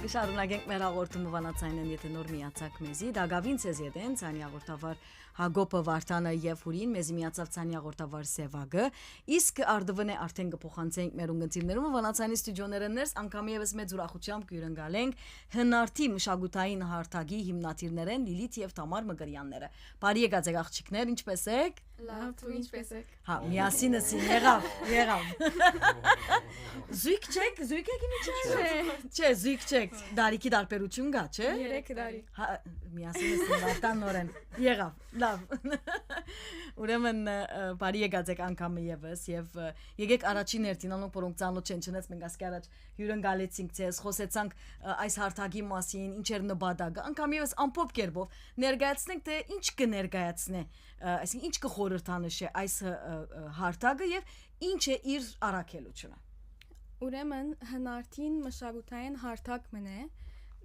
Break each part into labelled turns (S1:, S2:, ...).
S1: Շարունակենք մեր հաղորդումը վանացայինեն, եթե նոր միացակ մեզի, դագավին ցեզ յետեն, ցանի հաղորդավար Հագոպը Վարդանը եւ Հուրին, մեզի միացավ ցանի հաղորդավար Սևագը, իսկ արդվն է արդեն կփոխանցենք մեր ունգընտիրներում վանացայինի ստուդիոները ներս, անգամ եւս մեծ ուրախությամբ կյուրընկալենք հնարթի մշակութային հարթագի հիմնադիրներեն Լիլիթ եւ Թամար Մգրյանները։ Բարի եկած աղջիկներ, ինչպե՞ս եք։
S2: Լավ, դու ինչպես եք։
S1: Հա, միասինս եղավ։ Զույգ չեք, զույգ եք իմիջիայ։ Չէ, զույգ չեք։ Դարիքի տարբերություն կա, չէ։
S2: 3 տարի։
S1: Հա, միասինս վարտան նորեն։ Եղավ, լավ։ Ուրեմն բարի եկած եք անգամը եւս եւ եկեք առաջին հերթին անոնք որոնք ծանոթ չեն, չնայած մենք ասկի առաջ հյուրընկալեցինք ցես, խոսեցանք այս հարթագի մասին, ինչեր նպատակը, անգամ եւս ամփոփ կերպով ներկայացնենք թե ինչ կներկայացնե, այսինքն ինչ կխորհրդանշե այս հարթագը եւ ինչ է իր առաքելությունը։
S2: Ուրեմն հնարթին մշակութային հարթակ մնե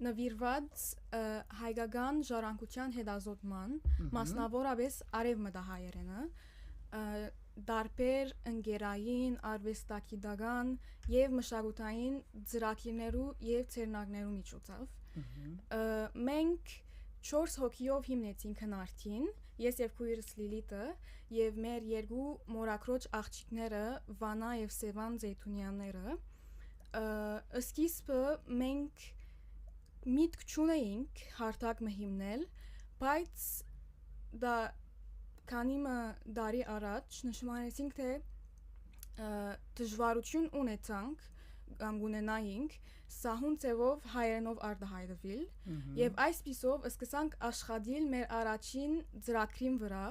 S2: նվիրված հայկական ժառանգության հետազոտման, մասնավորապես արևմտահայերենը, դարբեր ընկերային, արվեստագիտական եւ մշակութային ծրագիրներու եւ ցերնակներու միջոցով։ Մենք 4 հոգիով հիմնեցինք հնարթին, ես եւ քույրս Լիլիթը եւ մեր երկու մորակրոջ աղջիկները Վանա եւ Սևան Զեյթունյանները։ Սկիզբը մենք միտք չունեինք հարթակ հիմնել, բայց դա քանիմը դարի առաջ նշմարեցինք թե դժվարություն ունեցանք կամ ունենայինք սահուն ձևով հայերենով արտահայտվել եւ այսպիսով սկսանք աշխատել մեր առաջին ծրագրին վրա,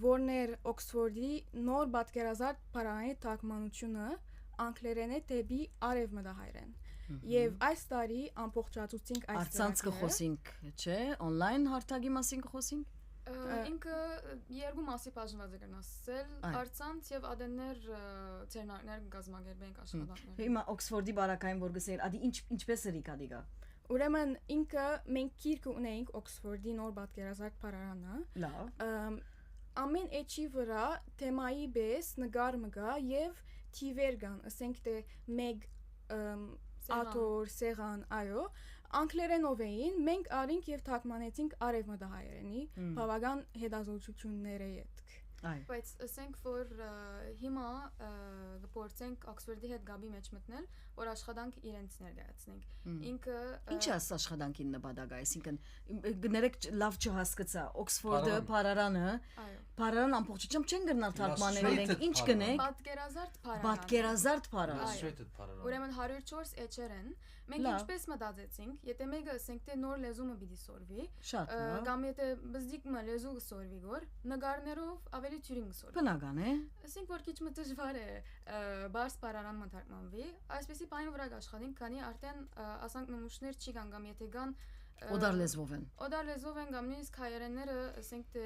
S2: որն էր Օքսֆորդի նոր պատկերազարդ բառարանի թարգմանությունը անգլերենի դեպի արևմտահայերեն։ Եվ այս տարի ամբողջացուցինք այս ծրագրը։
S1: Արցանց կխոսենք, չէ՞, on-line հարթագի մասին կխոսենք։
S3: Ինքը երկու մասի բաժանված է գնացել, արցանց եւ ադեններ ցերնակներ գազմագերբենք աշխատանքներ։
S1: Հիմա Օքսֆորդի բարակային որ գսեր, ադի ինչպես է ռիկադիգա։
S2: Ուրեմն ինքը մենք գիրք ունեինք Օքսֆորդի նոր պատկերազարդ բառարանը։
S1: Լավ։
S2: Ամեն էջի վրա թեմայի պես նկար մգա եւ թիվեր կան, ասենք թե մեկ աթոր, սեղան, այո, անգլերենով էին, մենք արինք եւ թարգմանեցինք արևմտահայերենի բավական հետազոտությունների հետ։
S3: Բայց ասենք որ հիմա գործենք Օքսֆորդի հետ գաբի մեջ մտնել, որ աշխատանք իրենց ներկայացնենք։ Ինքը
S1: Ինչ է աշխատանքին նպատակը, այսինքն գներեք լավ չհասկացա, Օքսֆորդը, Փարարանը, Փարարան ամբողջությամբ չեն գնալ թարգմանել իրենք, ինչ գնենք։ Պատկերազարդ Փարարան։
S3: Ուրեմն 104 էջեր են։ Մենք ինչպես մտածեցինք, եթե մեկը ասենք թե նոր լեզումը պիտի սորվի, կամ եթե բզդիկը լեզու սորվի գոր, նկարներով ավելի թյուրին սորվի։
S1: Բնական է։
S3: Ասենք որ քիչ դժվար է բարձ բառարան մտարկմանվի, այսպեսի բանի վրա աշխատենք, քանի արդեն ասանք նմուշներ չի կան կամ եթե կան
S1: Օդար լեզվով են։
S3: Օդար լեզվով են կամ նույնիսկ հայերենները ասենք թե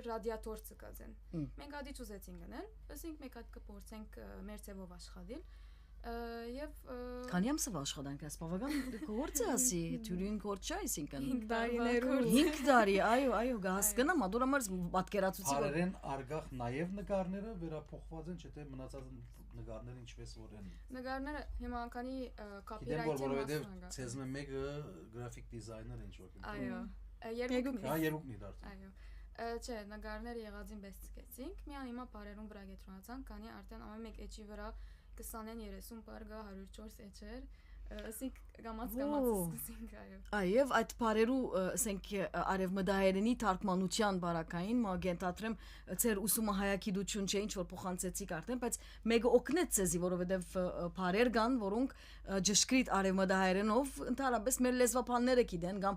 S3: ռադիատոր ցկած են։ Մենք ադի ճուզեցինք գնել, ասենք մեկ հատ կփորձենք մեր ցևով աշխատել։ Եվ
S1: քանի ամսով աշխատանք ես բավական գործ է ասի թյուրին գործ չէ այսինքն
S2: 5 տարիներու
S1: 5 տարի այո գահսկնամ ադուր համար պատկերացուցի
S4: Արեն արգախ նաև նկարները վերափոխված են չէ թե մնացած նկարները ինչպես որ են
S3: նկարները հիմա անկանի
S4: կոպիրայթի որովհետև ցեզմը մեկը գրաֆիկ դիզայներ ինչ որ
S3: այո
S4: երկուքն դարձ
S3: այո չէ նկարները եղածին պես ցկեցինք միան հիմա բարերուն վրա գետրոնացան քանի արդեն ամեն մեկ էջի վրա 20-30 բարգա 104 էջեր ասենք գամած սկսենք
S1: այո այդ բարերու ասենք արևմտահայերենի թարգմանության բարակային մագենտատրեմ ծեր ուսումը հայագիտություն չէ ինչ որ փոխանցեցիք արդեն բայց մեկը օգնեց ցեզի որովհետև բարեր կան որոնք ճշգրիտ արևմտահայերենով ընդհանրապես մեր լեզվապանները գիտեն կամ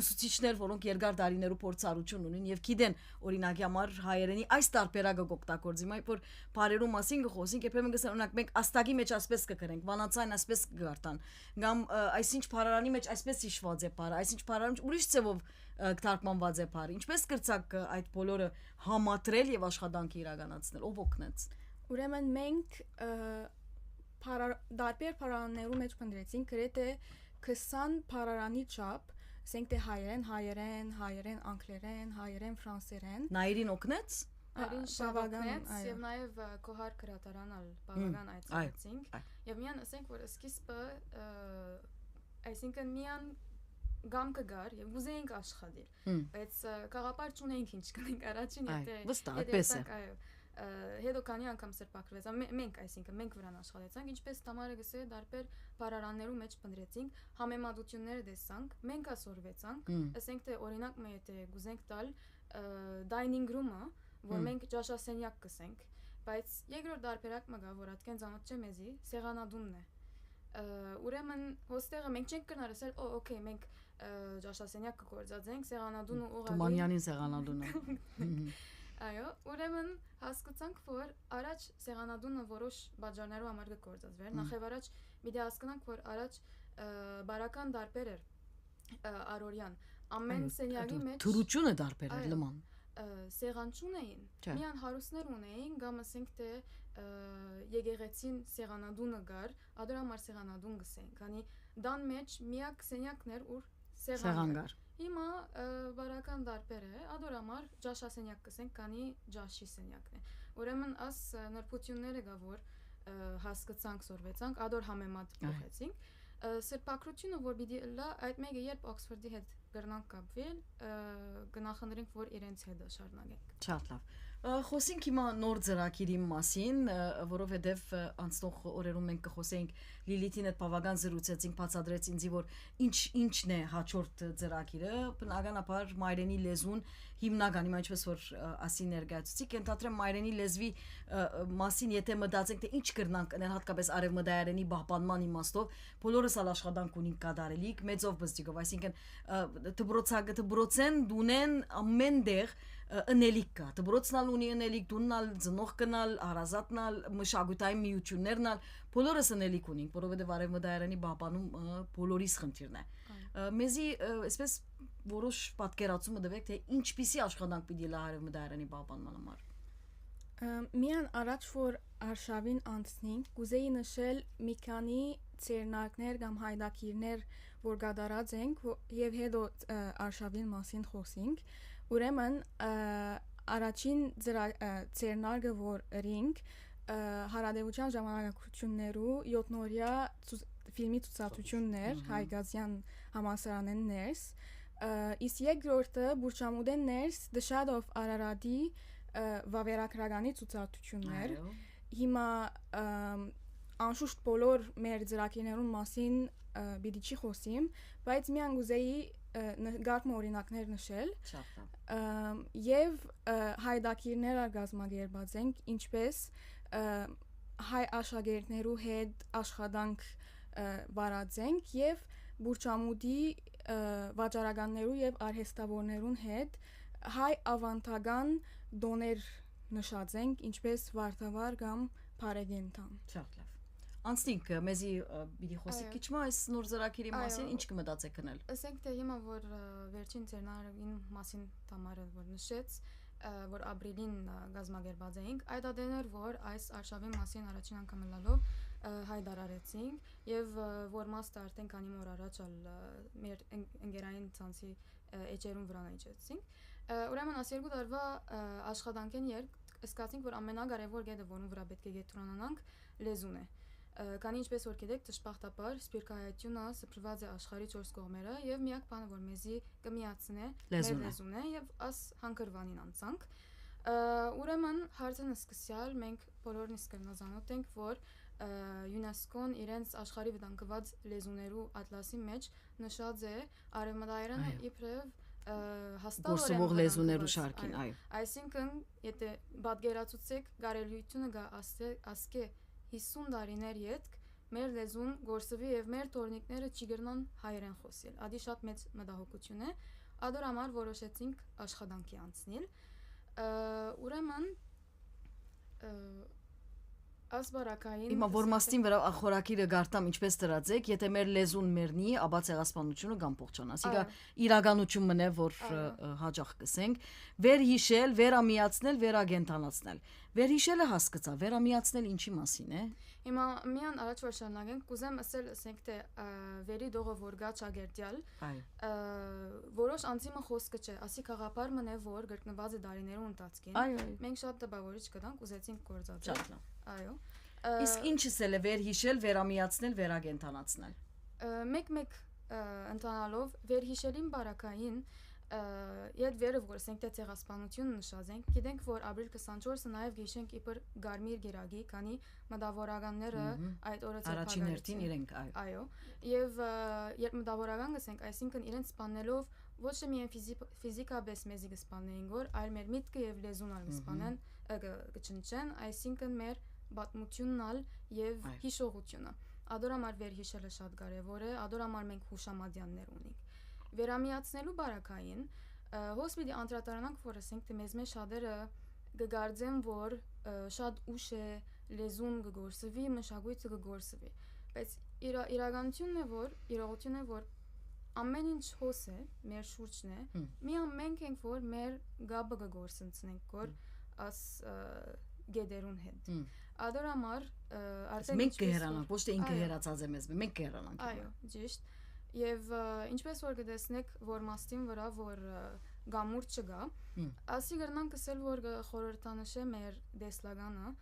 S1: ուսուցիչներ որոնք երկար տարիներու փորձառություն ունեն եւ գիտեն օրինակի համար հայերենի այս տարբերակը կօգտագործի մայ որ բարերու մասին գխոսենք երբեմն գսեն օրինակ մենք աստագի մեջ ասպես կգրենք վանացային ասպես կգարտան Գամ այսինչ Փարարանի մեջ այսպես հիշված է բառը, այսինչ Փարարանը ուրիշ ձևով թարգմանված է բառը։ Ինչպես կրծակ այդ բոլորը համատրել եւ աշխատանքի իրականացնել, ով օգնեց։
S2: Ուրեմն մենք դարբեր Փարարաններու մեջ փնտրեցինք գրեթե 20 Փարարանի չափ, ասենք թե հայերեն, անգլերեն, հայերեն, ֆրանսերեն։
S1: Նայիրին օգնեց։
S3: Արին
S2: բավական,
S3: շավակնեց
S2: այո։
S3: եւ նաեւ կոհար քրատարանալ բավական այցելեցինք
S1: այ։
S3: եւ միան ասենք որ սկիզբը այսինքն միան գամ կգար եւ ուզեինք աշխատել բայց կաղապար չունեինք ինչ կանենք առաջին եթե
S1: վստահ այդպես է
S3: այո հետո քանի անգամ սրբակրվեց մենք այսինքն մենք վրան աշխատեցանք ինչպես Տամարը գսե դարբեր բարարաններու մեջ փնտրեցինք համեմատությունները տեսանք մենք ասորվեցանք ասենք թե օրինակ մե եթե գուզենք տալ dining room-ը որ մենք ճաշասենյակ կսենք բայց երկրորդ դարբերակ մը գա որ այդքան ծանոթ չէ մեզի սեղանադունն է ուրեմն հոստեղը մենք չենք կնար ասել օքեյ մենք ճաշասենյակ կգործածենք սեղանադունը ուղղակի
S1: Թումանյանին սեղանադունը
S3: այո ուրեմն հասկացանք որ առաջ սեղանադունը որոշ բաժաններով համար կգործածվեր նախև առաջ մի դե հասկանանք որ առաջ բարական դարբեր էր արորյան ամեն սենյակի մեջ
S1: թուրությունը դարբեր էր լման
S3: սեղան չունեին միան հարուստներ ունեին կամ ասենք թե եկեղեցին սեղանադունը գար ադոր համար սեղանադուն գսեն քանի դան մեջ միակ սենյակներ ուր սեղան գար հիմա բարական դարբեր է ադոր համար ջաշասենյակ կսենք քանի ջաշի սենյակն է ուրեմն աս նրբությունները գա որ հասկացանք սորվեցանք ադոր համեմատ փոխեցինք սրբակրությունը որ պիտի լա այդ մեկը երբ Օքսֆորդի հետ գրնանք կապվել գնահատենք որ իրենց հետ շարունակենք
S1: շատ լավ խոսենք հիմա նոր ծրագիրի մասին որովհետև անցնող օրերում մենք կխոսենք Լիլիթին այդ բավական զրուցեցինք բացատրեց ինձի որ ինչն է հաջորդ ծրագիրը բնականաբար մայրենի լեզուն հիմնական հիմա ինչպես որ ասի ներկայացուցի կենտրոնացրեմ մայրենի լեզվի մասին եթե մտածենք թե ինչ կրնանք անել հատկապես արևմտայարենի պահպանման իմաստով բոլորս ալ աշխատանք ունենք կատարելիք մեծով բստիկով այսինքն դբրոցեն դունեն ամեն դեղ ընելիք կա դբրոցնալ ունի ընելիք դուննալ ծնող կնալ հարազատնալ մշակութային միություններնալ բոլորս ընելիք ունենք որովհետև արևմտայարենի պահպանում բոլորիս խնդիրն է մեզի այսպես որոշ պատկերացումը տվեք թե ինչպիսի աշխատանք պիտի լա արևմտայարենի պահպանման համար
S2: միան առաջ որ արշավին անցնենք կուզեի նշել մի քանի ցերնակներ կամ հայդակիրներ որ գդարած ենք եւ հետո արշավին մասին խոսենք ուրեմն առաջին ցերնարգը որ ռինգ հարադեվության ժամանակակցություններու 7-օրյա ֆիլմի ցուցադրություններ Հայգազյան համալսարանեն ներս իսկ երկրորդը Բուրչամուդեն ներս The Shadow of Araratի վավերագրականի ցուցադրություններ հիմա անշուշտ բոլոր մեր ծրագիրներուն մասին պիտի չի խոսիմ բայց միան գուզեի գարմը օրինակներ նշել եւ հայդակիրները գազմագերբած ենք ինչպես հայ աշակերտներու հետ աշխատանք վարածենք եւ Բուրչամուդի վաճառականներու եւ արհեստավորներուն հետ հայ ավանդական դոներ նշածենք ինչպես Վարդավառ կամ Փարեգենտան
S1: շատ լավ անցնենք մեզի պիտի խոսի քիչ մը այս նոր ծրագիրի մասին ինչ կմտածեք քնել
S3: ասենք թե հիմա որ վերջին ծերնարին մասին Տամարը որ նշեց որ ապրիլին գազմագերբած էինք այդ ադեներ որ այս արշավի մասին առաջին անգամ լալով հայտարարեցինք եւ որ մաստը արդեն քանի օր առաջ մեր ընկերային ցանցի էջերուն վրա նայեցինք ուրեմն աս երկու տարվա աշխատանքեն երբ սկսեցինք որ ամենակարևոր գեդը որում վրա պետք է գետրոնանանք լեզուն է քանի ինչպես որ գիտեք ճշմարտաբար սպիրկայությունը սփռված է աշխարհի 4 կողմերը եւ միակ բանը որ մեզի կմիացնե մեր լեզուն է եւ աս հանգրվանին անցանք ուրեմն հարցն սկսյալ մենք բոլորն իսկ կնազանոթ ենք որ ՅՈՒՆԵՍԿՕ-ն իրենց աշխարհի վտանգված լեզուներու ատլասի մեջ նշած է արևմտայարենը իբրև
S1: հաստատող լեզուներու շարքին այո
S3: այսինքն եթե բادرացուցեք գարելյությունը գա ասկե 50 տարիներ յետք մեր լեզուն գործվի եւ մեր տորնիկները չի գրնան հայերեն խոսել ադի շատ մեծ մտահոգություն է ադոր համար որոշեցինք աշխատանքի անցնել ուրեմն ասբարակային
S1: Հիմա որ մաստին վրա խորակիրը գարտամ ինչպես դրածեք, եթե մեր լեզուն մեռնի, ապա ցեղասպանությունը կամ փոխչանա։ Ասիկա իրականություն մնե որ հաջող կսենք, վերհիշել, վերամիացնել, վերագենտանացնել։ Վերհիշելը հասկացա, վերամիացնել ինչի մասին է։
S3: Հիմա միան առաջ որ շարունակենք, կուզեմ ասենք թե վերի դողը որ գա ճագերտյալ, որոշ անձիմը խոսքը չէ, ասի խաղապար մնե որ գրկնված է դարիներու ընթացքին։ Մենք շատ տպավորիչ կդանք, ուզեցինք գործածել։ Այո։
S1: Իսկ ինչս էլ է վերհիշել, վերամիացնել, վերագենտանացնել։
S3: Մեկ ընթանալով վերհիշելին բարակային Իդ վերը որ ասենք թե ցեղասպանությունը նշածենք, գիտենք որ ապրիլ 24-ը նաև գիշենք իբր Գարմիր գերագի, քանի մտավորականները այդ օրը
S1: առաջին հերթին իրենք,
S3: այո, եւ երբ մտավորական գսենք, այսինքն իրենց սպանելով ոչ թե միայն ֆիզիկապես մեզի կսպանեին որ, այլ մեր միտքը եւ լեզուն ալ կսպանեն, կչնչեն, այսինքն մեր պատմությունն ալ եւ հիշողությունը։ Ադորամար վերհիշելը շատ կարեւոր է, ադորամար մենք հուշամատյաններ ունենք։ Վերամիացնելու բարակային հոսպիտի անդրադառնանք որ ասենք թե մեզ շատերը կգարձեն որ շատ ուշ է լեզուն կգործվի, մշակույթը կգործվի, բայց իրականությունն է որ իրողությունն է որ ամեն ինչ հոս է, մեր շուրջն է, միայն մենք ենք որ մեր գաբը կգործընծնենք որ աս գեդերուն հետ։ Ադորամար արդեն
S1: մենք կհերանանք, ոչ թե ինքը հերացած է մեզ, մենք կհերանանք։
S3: Այո, ճիշտ։ Եվ ինչպես որ կտեսնեք որ մաստին վրա որ գամուր չկա, ասի գրնանք ասել որ խորհրդանշե մեր դեսլագանը,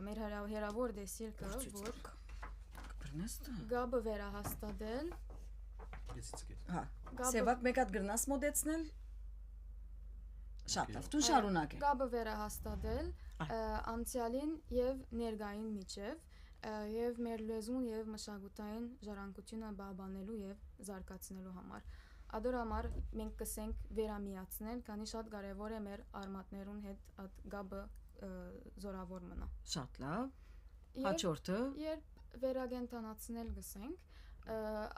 S3: մեր հերավոր դեսիլքը որ գաբը վերահաստատել։
S1: Հա, սևակ մեկ հատ գրնաս մոդեցնել։ Շատ լավ, դու շարունակե։
S3: Գաբը վերահաստատել անցյալին եւ ներկային միջև եւ մեր լեզուն եւ մշակութային ժառանգությունը բաբանելու եւ զարգացնելու համար։ Ադորամար մենք կսենք վերամիացնել, քանի շատ կարեւոր է մեր արմատներուն հետ այդ գաբը զորավոր մնա։
S1: Շատ լավ։ Հաջորդը
S3: երբ վերագենտանացնել գսենք,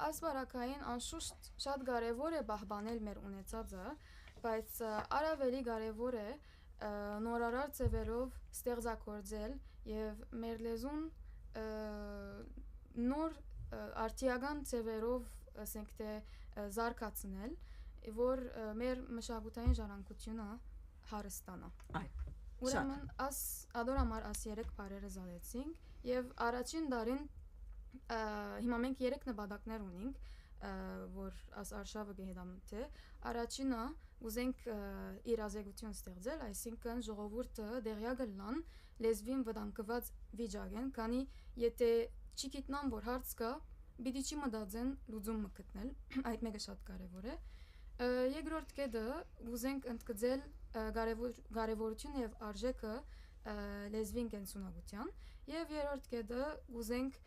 S3: ասբարակային անշուշտ շատ կարեւոր է պահպանել մեր ունեցածը, բայց առավելի կարեւոր է նորարար ձևերով ստեղծագործել եւ մեր լեզուն նոր արտիական ձևերով ասենք թե զարգացնել, որ մեր մշակութային ժառանգությունը հարստանա։ Ուրեմն ադորամար աս 3 բարերը զալեցինք եւ առաջին դարին հիմա մենք 3 նպատակներ ունենք, որ աս արշավը գեհդամթ է։ Առաջինը ուզենք իրազեկություն ստեղծել, այսինքն ժողովուրդը դերյակը լան լեզվին վտանգված վիճակեն, քանի եթե չի գիտնան որ հարց կա, պիտի չի մտածեն լուծումը գտնել, այդ մեկը շատ կարևոր է։ Երկրորդ կետը ուզենք ընդգծել կարևորությունը եւ արժեքը լեզվին կենսունակության, եւ երրորդ կետը ուզենք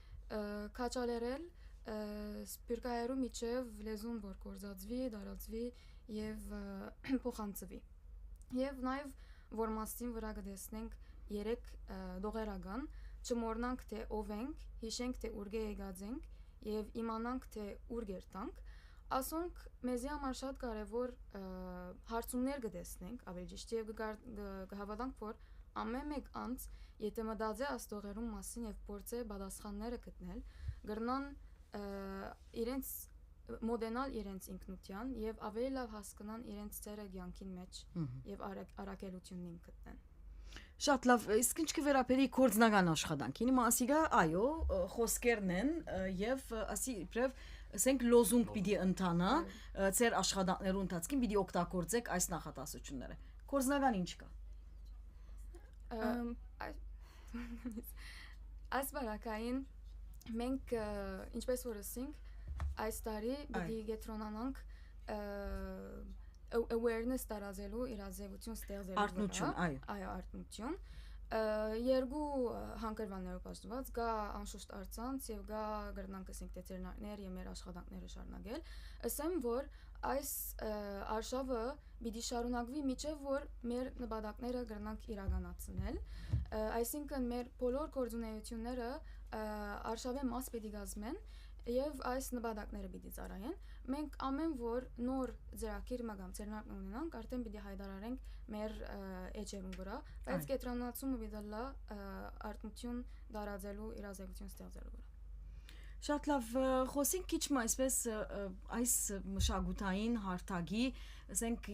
S3: քաչալերել սպիրկայերու միջև լեզուն որ կորզածվի, դարածվի եւ փոխանցվի։ Եվ նաեւ որ մաստին վրա կտեսնենք 3 դողերական, չմոռնանք թե ով ենք, հիշենք թե ուր եկած ենք եւ իմանանք թե ուր գերտանք, ասոնք մեզի համար շատ կարեւոր հարցումներ կտեսնենք, ավելի ճիշտ եւ կհավատանք որ ամեն մեկ անց եթե մտածի աստողերուն մասին եւ փորձե պատասխանները գտնել, գրնան իրենց մոդենալ իրենց ինքնության եւ ավելի լավ հասկանան իրենց ծերը կյանքին մեջ եւ արակելությունին գտնեն։
S1: Շատ լավ, իսկ ինչ կվերապերի կորձնական աշխատանքին, հիմա ասիգա, այո, խոսքերն են եւ ասի իբրև ասենք լոզունգ պիտի ընթանա, ծեր աշխատանքներու ընթացքին պիտի օգտագործեք այս նախատասությունները։ Կորձնական ինչ կա։
S3: Այս բարակային մենք ինչպես որ ասենք այս տարի պիտի գետրոնանանք awareness տարածելու իրազեկություն ստեղծելու
S1: արտնություն,
S3: այո, արտնություն։ Երկու հանգրվաններով պատժված գա անշուշտ արցանց եւ գա գրնանք ասենք թե ծերնակներ եւ մեր աշխատանքները շարունակել։ Ասեմ որ այս արշավը պիտի շարունակվի միջև որ մեր նպատակները գրնանք իրականացնել։ Այսինքն մեր բոլոր գործունեությունները արշավի մաս պիտի կազմեն Եվ այս նպատակները պիտի ծառայեն։ Մենք ամեն որ նոր ծրագիր մագամ ծրնակ ունենանք, արդեն պիտի հայտարարենք մեր էջերուն վրա, բայց կենտրոնացումը պիտի լա արտություն դարաձելու իրազեկություն ստեղծելու վրա։
S1: Շատ լավ, խոսենք քիչ մ այսպես այս մշակութային հարթակի, ասենք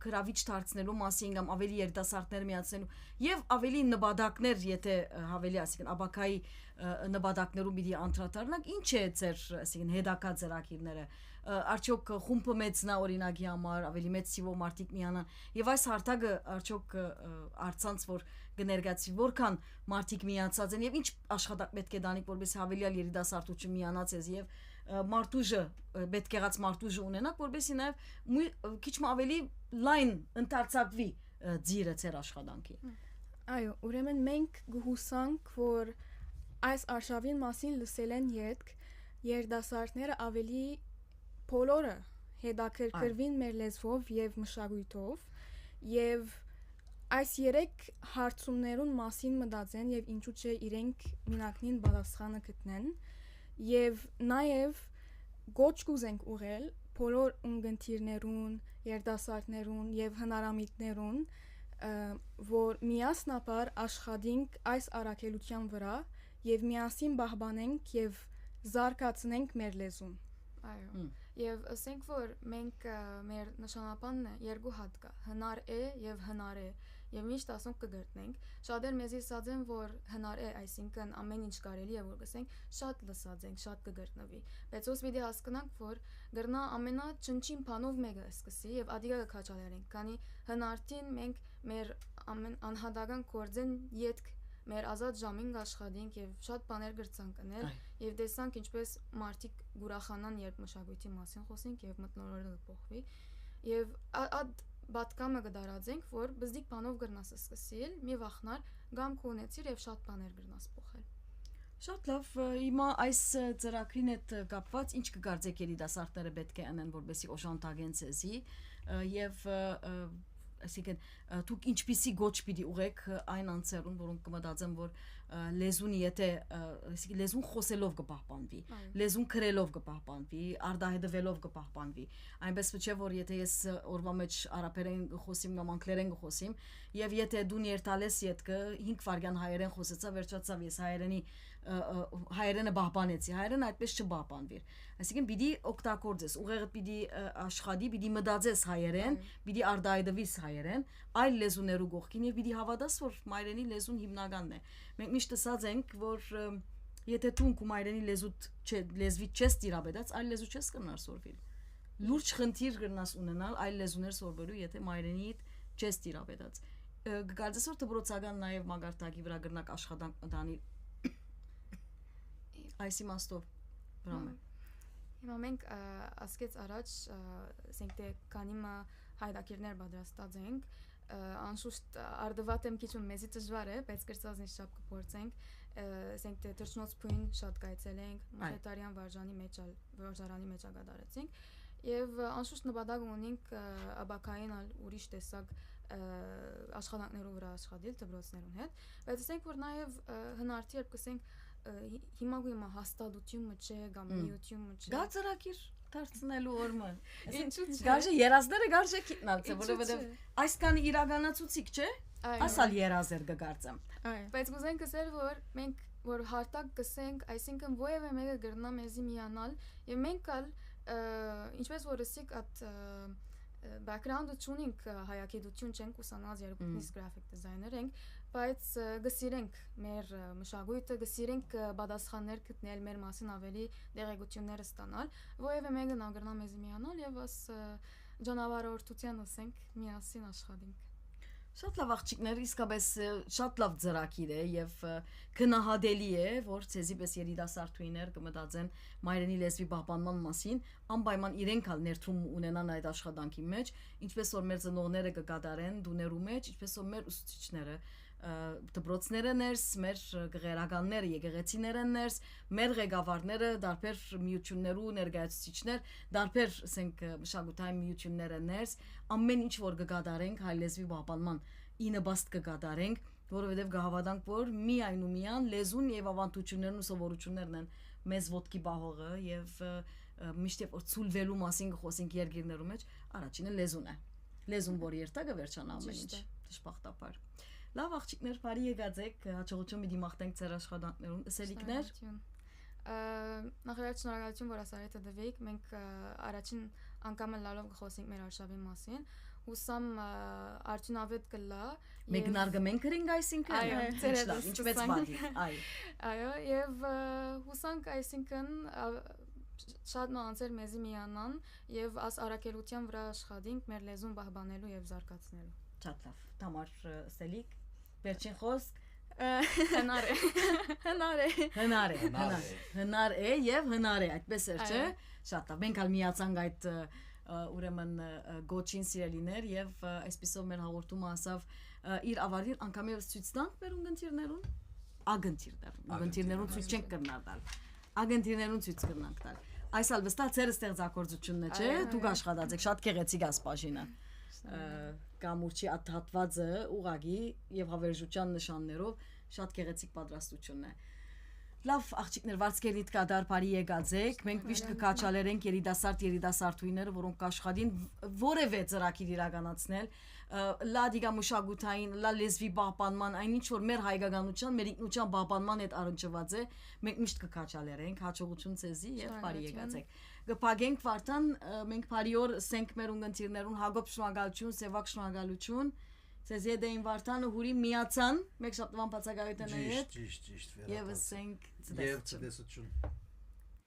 S1: գրավիչ դարձնելու մասին կամ ավելի երիտասարդներ միացնելու եւ ավելի նպատակներ, եթե հավելի ասենք աբակայի նպատակներում պիտի անդրադառնանք, ինչ է ձեր, ասենք հետակա ծրագիրները, արդյոք խումբը մեծնա օրինակի համար, ավելի մեծ թիվով մարդիկ միանան եւ այս հարթակը արդյոք արցանց որ կներկայացվի որքան մարդիկ միացած են եւ ինչ աշխատանք պետք է դանիք որպես հավելյալ երիտասարդություն միանած ես եւ մարտուժը պետք եղած մարտուժը ունենաք որպեսզի նաեւ քիչ ավելի լայն ընդարձակվի ձիրը ձեր աշխատանքի։
S2: Այո, ուրեմն մենք գուհուսանք, որ այս արշավին մասին լսել են յետք երիտասարդները ավելի բոլորը հետաքրքրվին մեր լեզվով եւ մշակույթով եւ այս երեք հարցումներուն մասին մտածեն եւ ինչու՞ չէ իրենք մինակնին պատասխանը գտնեն եւ նաեւ գոչ կուզենք ուղել բոլոր ունգընտիրներուն, երիտասարդներուն եւ հնարամիտներուն որ միասնապար աշխատենք այս առաքելության վրա եւ միասին պահպանենք եւ զարգացնենք մեր լեզուն։
S3: Այո։ Եվ ասենք որ մենք մեր նշանապանն երկու հատ կա, հնար է եւ հնար է։ Եվ միշտ ասենք կգրտնենք, շատեր մեզի ասած են, որ հնար է, այսինքն ամեն ինչ կարելի է, որ գսենք, շատ լսած ենք, շատ կգրտնվի։ Բայց ոս պիտի հասկանանք, որ գրնա ամենաճնչին բանով մեկը սկսի եւ ադիգա կքաչալերենք, քանի հնարդին մենք մեր ամեն անհատական գործեն յետք մեր ազատ ժամին աշխատենք եւ շատ բաներ գրծանք անել եւ տեսանք ինչպես մարդիկ գուրախանան երբ մշակույթի մասին խոսենք եւ մտնոլորտը փոխվի եւ այդ բատկամը կդարածենք որ բզդիկ բանով գրնաս սկսել մի վախնար գամ կունեցիր եւ շատ բաներ գրնաս փոխել։
S1: Շատ լավ, հիմա այս ծրագրին հետ կապված ինչ կգարձեք երիտասարդները պետք է անեն որպեսզի օժանդակեն ցեզի եւ այսինքն դուք ինչպիսի գոչ պիտի ուղեք այն անձերուն, որոնք կմտածեն, որ լեզուն եթե այսինքն լեզուն խոսելով կպահպանվի, լեզուն գրելով կպահպանվի, արտահայտվելով կպահպանվի։ Այնպես չէ որ եթե ես օրվա մեջ արաբերեն խոսիմ կամ անգլերեն խոսիմ, եւ եթե դու ներտալես յետքը 5 վարյան հայերեն խոսեցա, վերջացավ ես հայերենը պահպանեցի, հայերենը այդպես չպահպանվի։ Այսինքն պիտի օգտագործես, ուղեղը պիտի աշխատի, պիտի մտածես հայերեն, պիտի արտահայտվիս հայերեն, այլ լեզուներու կողքին եւ պիտի հավատաս, որ մայրենի լեզուն հիմնականն է։ Մենք միշտ ասած ենք, որ եթե դու մայրենի լեզվի չես տիրապետած, այլ լեզու չես կրնար սորվել։ Լուրջ խնդիր կրնաս ունենալ այլ լեզուներ սորվելու, եթե մայրենիդ չես տիրապետած։ Գկարծես որ դպրոցական նաեւ մագարտակի վրա կրնակ աշխատանք դանի այս իմաստով բրամը։
S3: Հիմա մենք ասկեց առաջ ասենք թե կանիմա հայդակիրներ պատրաստած ենք անշուշտ արդվատ եմ քիչ մեզի դժվար է բայց կրծածնի շապ կփորձենք ասենք թե դրճնոց փույն շատ կայցել ենք մխետարյան վարժարանի մեջ ագադարեցինք եւ անշուշտ նպատակ ունենք աբակային ուրիշ տեսակ աշխատանքներով վրա աշխատել դպրոցներուն հետ բայց ասենք որ նաեւ հնարքի երբ կսենք հիմա հաստատությունը չէ կամ միությունը չէ
S1: գա ծրագիր դարձնելու օրը
S3: ինչու՞ չէ
S1: գարժե երազները գարժե գիտնալ չէ որովհետեւ այսքան իրականացուցիկ չէ ասալ երազեր կգարծեմ
S3: բայց կուզենք ասել որ մենք որ հարտակ գսենք այսինքն ովևէ մեկը գրնա մեզի միանալ եւ մենք ալ ինչպես որ ասիկ at background-ը ճունինք հայագիտություն չենք ուսանած երկուքնից գրաֆիկ դիզայներ ենք բայց գսիրենք մեր մշակույթը գսիրենք պատասխաններ գտնել մեր մասին ավելի դերեկություններ ստանալ ովևէ մեկը նագրնա մեզի միանալ եւ աս ճանապարհորդության ասենք միասին աշխատենք
S1: Շատ լավ աղջիկներ, իսկապես շատ լավ ծրագիր է եւ գնահատելի է, որ ցեզի պես երիտասարդուիներ կմտածեն մայրենի լեզվի պահպանման մասին, անպայման իրենք ալ ներդրում ունենան այդ աշխատանքի մեջ, ինչպես որ մեր ծնողները կկատարեն դուներու մեջ, ինչպես որ մեր ուսուցիչները դպրոցները ներս, մեր գեղարականները, եկեղեցիները ներս, մեր ղեկավարները, դարբեր միություններու ներկայացուցիչներ, դարբեր ասենք մշակութային միությունները ներս, ամեն ինչ որ կկատարենք հայ լեզվի պահպանման ինը բաստ կկատարենք, որովհետև կհավատանք, որ միայն ու միայն լեզուն եւ ավանդություններն ու սովորություններն են մեզ ոտքի բահողը եւ միշտ երբ որ ցուլվելու մասին խոսենք երկիրներու մեջ, առաջինը լեզուն է։ Լեզուն, որ երթագը վերջանա ամեն ինչ, դժբախտաբար։ Լավ աղջիկներ, բարի եկած եք, հաջողություն մի դիմախտենք ձեր աշխատանքներուն, ըսելիքներ։
S3: Նախ շնորհակալություն, որ ասարեթը դվեիք, մենք առաջին անգամը լալով կխոսենք մեր արշավի մասին, հուսամ արդյունավետ կլա։
S1: Մեկնարկը մենք գրենք այսինքն։
S3: Այո,
S1: ինչպես բադի։
S3: Այո, եւ հուսանք այսինքն շատ նոանսեր մեզի միանան եւ աս արակելության վրա աշխատենք մեր լեզուն պահպանելու եւ զարգացնելու։
S1: Շատ լավ։ Թամար Սելիկ, վերջին խոսք։
S3: Հնար է։
S1: Հնար է եւ հնար է, այդպես էր, չէ՞։ Շատ լավ։ Մենք ալ միացանք այդ ուրեմն գոչին սիրելիներ եւ այսպեսով մեր հաղորդումը ասավ իր ավարտին անգամ եւս ցույց տանք մեր ունգընտիրներուն ցույց չենք կրնալ տալ ագենտիներուն ցույց կրնանք տալ այս ալ վստահ ձեր ստեղծագործությունն է չէ դուք աշխատած եք շատ գեղեցիկ ասպաժինը կամուրջի հատվածը ուղագի եւ հավերժության նշաններով շատ գեղեցիկ պատրաստությունն է Լավ աղջիկներ վարձկերիդ կադար բարի եկած եք մենք միշտ կկաչալերենք երիտասարդուհիները որոնք կաշխատին որևէ ծրագիր իրականացնել լա դիգա մշակութային լա լեզվի պահպանման այնինչ որ մեր հայկականության մեր ինքնության պահպանման հետ առնչված է մենք միշտ կկաչալերենք հաջողություն ցեզի եւ բարի եկած եք կփագենք վարտան մենք բարի օր սենք մեր ունգընտիրներուն Հակոբ շնորհակալություն Սևակ շնորհակալություն Ձեզ եդեին վարտանը հուրի միացան մեկ շաբթվան բացակայության հետ
S4: Ճիշտ
S1: եւ ասենք
S4: ցտեսություն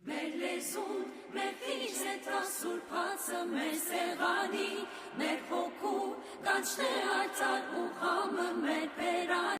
S5: Մեր լեզուն, մեր քիչ է տասուրբացը մեր սեղանի, մեր հոգու, կանչն է արդար ու համը մեր բերան